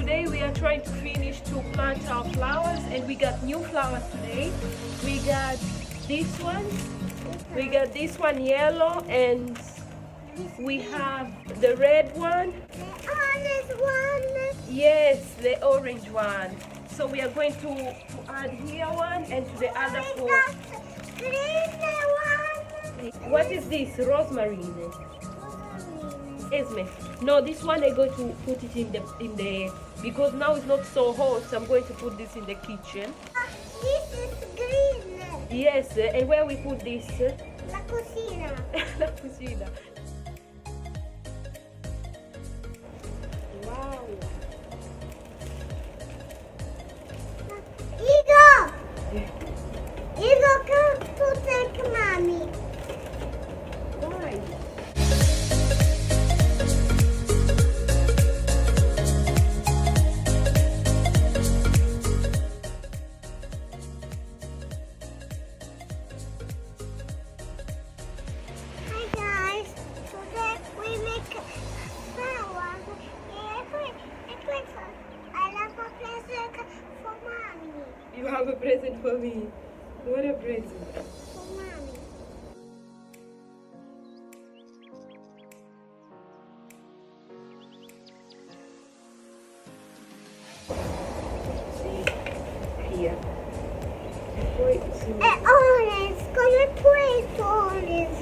today we are trying to finish to plant our flowers, and we got new flowers today. We got this one, yellow, and we have the red one. The orange one. Yes, the orange one. So we are going to add here one and to the other four. Green one. What is this? Rosemary. Esme. No, this one I'm going to put it in the because now it's not so hot, so I'm going to put this in the kitchen. This is green. Yes, and where we put this? La cucina. La cucina. Wow. Igor! Igor, come to take mommy. Why? Hi guys, today we make flowers. I have a present for mommy. You have a present for me. What a present. For mommy. See, here. Wait, see. Orange, gonna play orange.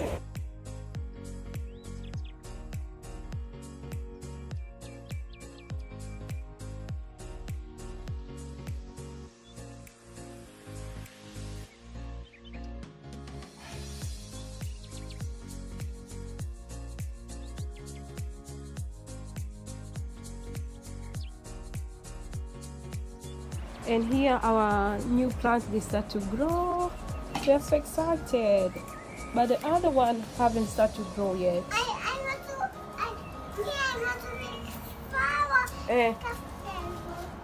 And here our new plants, they start to grow. We are so excited. But the other one haven't started to grow yet. I want to make flower.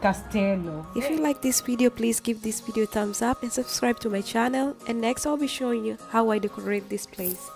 Castello. If you like this video, please give this video a thumbs up and subscribe to my channel, and next I'll be showing you how I decorate this place.